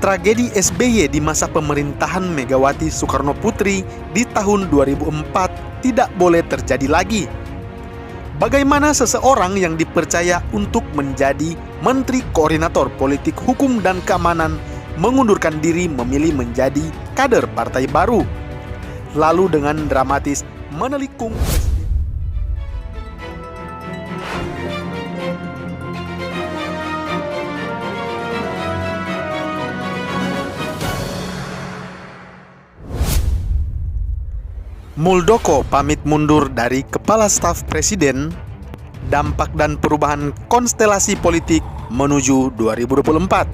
Tragedi SBY di masa pemerintahan Megawati Soekarno Putri di tahun 2004 tidak boleh terjadi lagi. Bagaimana seseorang yang dipercaya untuk menjadi Menteri Koordinator Politik Hukum dan Keamanan mengundurkan diri memilih menjadi kader partai baru, lalu dengan dramatis menelikung Muldoko pamit mundur dari Kepala Staf Presiden, dampak dan perubahan konstelasi politik menuju 2024.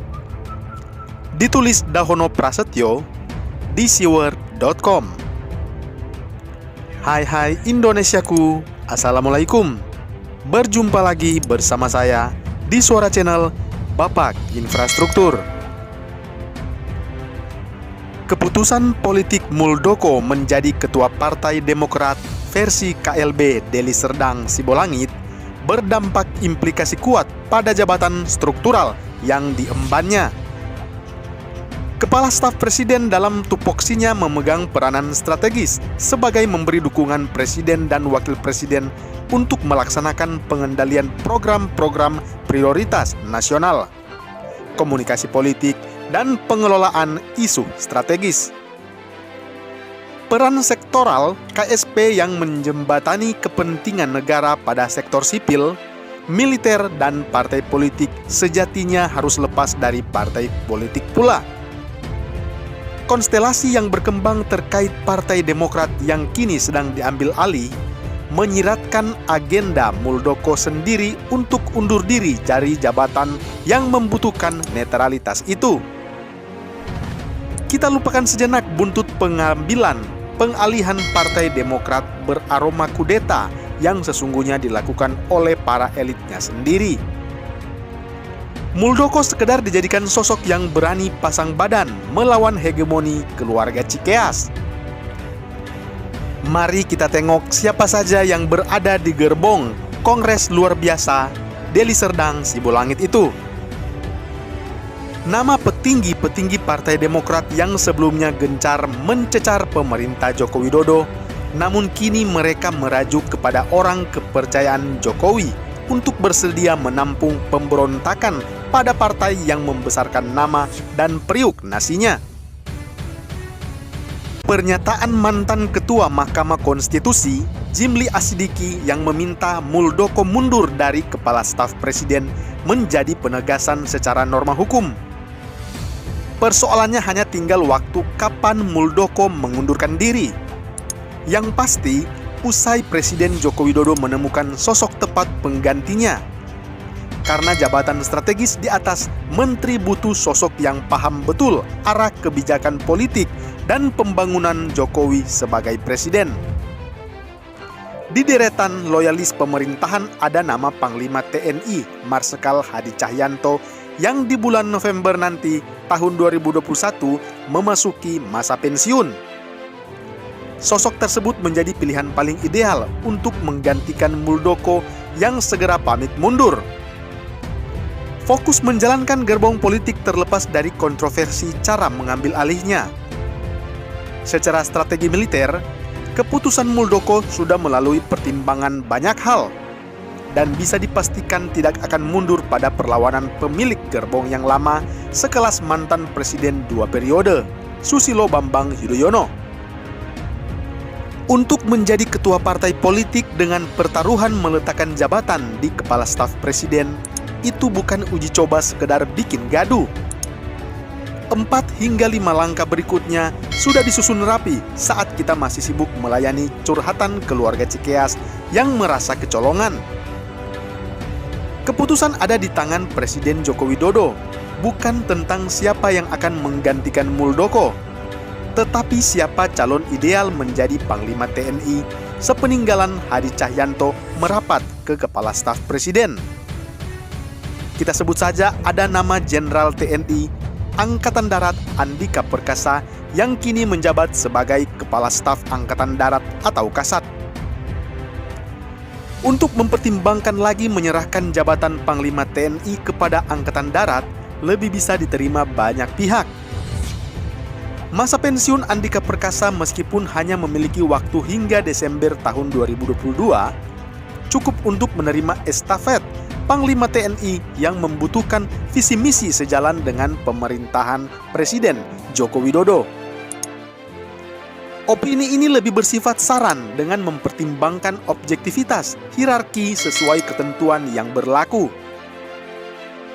Ditulis Dahono Prasetyo di siword.com. Hai Indonesiaku, Assalamualaikum. Berjumpa lagi bersama saya di Suara Channel Bapak Infrastruktur. Keputusan politik Muldoko menjadi Ketua Partai Demokrat versi KLB Deli Serdang Sibolangit berdampak implikasi kuat pada jabatan struktural yang diembannya. Kepala Staf Presiden dalam tupoksinya memegang peranan strategis sebagai memberi dukungan Presiden dan Wakil Presiden untuk melaksanakan pengendalian program-program prioritas nasional, komunikasi politik, dan pengelolaan isu strategis. Peran sektoral KSP yang menjembatani kepentingan negara pada sektor sipil, militer, dan partai politik sejatinya harus lepas dari partai politik pula. Konstelasi yang berkembang terkait Partai Demokrat yang kini sedang diambil alih menyiratkan agenda Muldoko sendiri untuk undur diri dari jabatan yang membutuhkan netralitas itu. Kita lupakan sejenak buntut pengalihan Partai Demokrat beraroma kudeta yang sesungguhnya dilakukan oleh para elitnya sendiri. Muldoko sekedar dijadikan sosok yang berani pasang badan melawan hegemoni keluarga Cikeas. Mari kita tengok siapa saja yang berada di gerbong Kongres Luar Biasa Deli Serdang Sibolangit itu. Nama petinggi-petinggi Partai Demokrat yang sebelumnya gencar mencecar pemerintah Joko Widodo, namun kini mereka merajuk kepada orang kepercayaan Jokowi untuk bersedia menampung pemberontakan pada partai yang membesarkan nama dan periuk nasinya. Pernyataan mantan Ketua Mahkamah Konstitusi, Jimli Asidiki, yang meminta Muldoko mundur dari Kepala Staf Presiden menjadi penegasan secara norma hukum. Persoalannya hanya tinggal waktu kapan Muldoko mengundurkan diri. Yang pasti, usai Presiden Joko Widodo menemukan sosok tepat penggantinya. Karena jabatan strategis di atas menteri butuh sosok yang paham betul arah kebijakan politik dan pembangunan Jokowi sebagai presiden. Di deretan loyalis pemerintahan ada nama Panglima TNI Marsikal Hadi Cahyanto yang di bulan November nanti tahun 2021 memasuki masa pensiun. Sosok tersebut menjadi pilihan paling ideal untuk menggantikan Muldoko yang segera pamit mundur. Fokus menjalankan gerbong politik terlepas dari kontroversi cara mengambil alihnya. Secara strategi militer, keputusan Muldoko sudah melalui pertimbangan banyak hal dan bisa dipastikan tidak akan mundur pada perlawanan pemilik gerbong yang lama sekelas mantan presiden 2 periode, Susilo Bambang Yudhoyono. Untuk menjadi ketua partai politik dengan pertaruhan meletakkan jabatan di Kepala Staf Presiden, itu bukan uji coba sekedar bikin gaduh. 4 hingga 5 langkah berikutnya sudah disusun rapi saat kita masih sibuk melayani curhatan keluarga Cikeas yang merasa kecolongan. Keputusan ada di tangan Presiden Joko Widodo, bukan tentang siapa yang akan menggantikan Muldoko, tetapi siapa calon ideal menjadi Panglima TNI sepeninggalan Hadi Cahyanto merapat ke Kepala Staf Presiden. Kita sebut saja ada nama Jenderal TNI Angkatan Darat Andika Perkasa yang kini menjabat sebagai Kepala Staf Angkatan Darat atau Kasat. Untuk mempertimbangkan lagi menyerahkan jabatan Panglima TNI kepada Angkatan Darat lebih bisa diterima banyak pihak. Masa pensiun Andika Perkasa meskipun hanya memiliki waktu hingga Desember tahun 2022, cukup untuk menerima estafet Panglima TNI yang membutuhkan visi misi sejalan dengan pemerintahan Presiden Joko Widodo. Opini ini lebih bersifat saran dengan mempertimbangkan objektivitas hierarki sesuai ketentuan yang berlaku.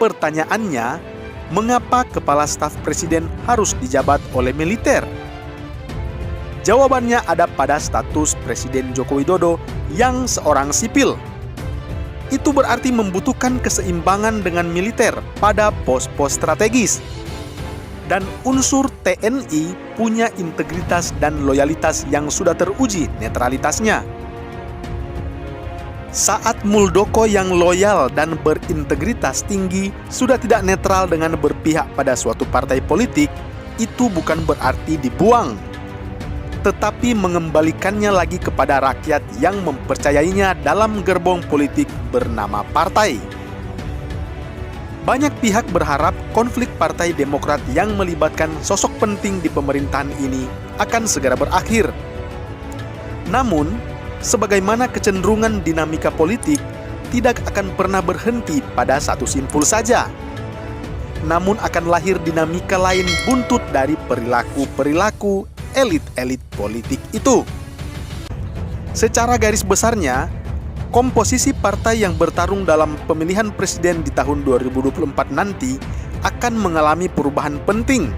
Pertanyaannya, mengapa Kepala Staf Presiden harus dijabat oleh militer? Jawabannya ada pada status Presiden Joko Widodo yang seorang sipil. Itu berarti membutuhkan keseimbangan dengan militer pada pos-pos strategis. Dan unsur TNI punya integritas dan loyalitas yang sudah teruji netralitasnya. Saat Muldoko yang loyal dan berintegritas tinggi sudah tidak netral dengan berpihak pada suatu partai politik, itu bukan berarti dibuang, tetapi mengembalikannya lagi kepada rakyat yang mempercayainya dalam gerbong politik bernama partai. Banyak pihak berharap konflik Partai Demokrat yang melibatkan sosok penting di pemerintahan ini akan segera berakhir. Namun, sebagaimana kecenderungan dinamika politik tidak akan pernah berhenti pada satu simpul saja. Namun akan lahir dinamika lain buntut dari perilaku-perilaku elit-elit politik itu. Secara garis besarnya, komposisi partai yang bertarung dalam pemilihan presiden di tahun 2024 nanti akan mengalami perubahan penting.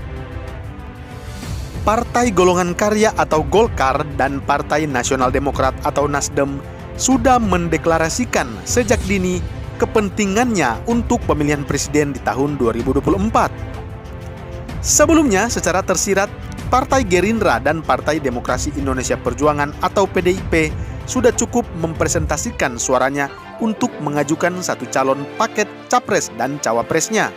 Partai Golongan Karya atau Golkar dan Partai Nasional Demokrat atau Nasdem sudah mendeklarasikan sejak dini kepentingannya untuk pemilihan presiden di tahun 2024. Sebelumnya, secara tersirat, Partai Gerindra dan Partai Demokrasi Indonesia Perjuangan atau PDIP sudah cukup mempresentasikan suaranya untuk mengajukan satu calon paket capres dan cawapresnya.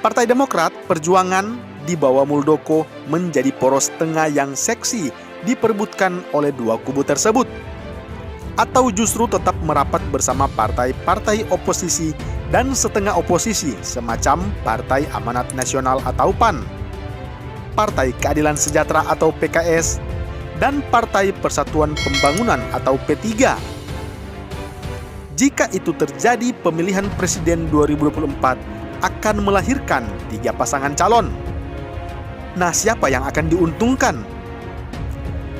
Partai Demokrat Perjuangan di bawah Muldoko menjadi poros tengah yang seksi diperebutkan oleh dua kubu tersebut, atau justru tetap merapat bersama partai-partai oposisi dan setengah oposisi semacam Partai Amanat Nasional atau PAN, Partai Keadilan Sejahtera atau PKS, dan Partai Persatuan Pembangunan atau P3. Jika itu terjadi, pemilihan presiden 2024 akan melahirkan 3 pasangan calon. Nah, siapa yang akan diuntungkan?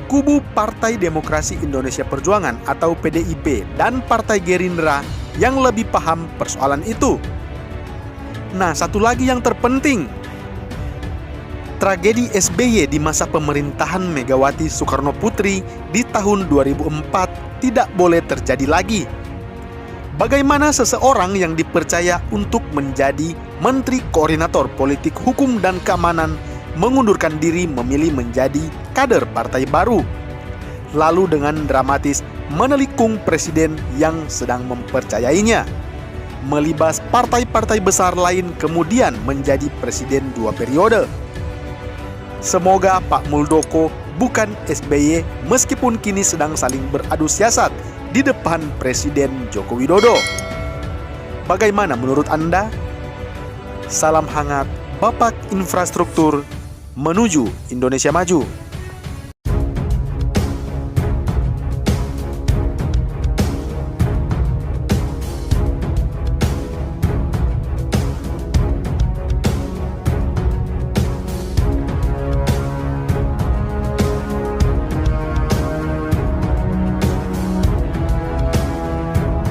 Kubu Partai Demokrasi Indonesia Perjuangan atau PDIP dan Partai Gerindra yang lebih paham persoalan itu. Nah, satu lagi yang terpenting. Tragedi SBY di masa pemerintahan Megawati Soekarno Putri di tahun 2004 tidak boleh terjadi lagi. Bagaimana seseorang yang dipercaya untuk menjadi Menteri Koordinator Politik Hukum dan Keamanan mengundurkan diri memilih menjadi kader partai baru, lalu dengan dramatis menelikung presiden yang sedang mempercayainya, melibas partai-partai besar lain kemudian menjadi presiden 2 periode. Semoga Pak Muldoko bukan SBY meskipun kini sedang saling beradu siasat di depan Presiden Joko Widodo. Bagaimana menurut Anda? Salam hangat Bapak Infrastruktur menuju Indonesia Maju.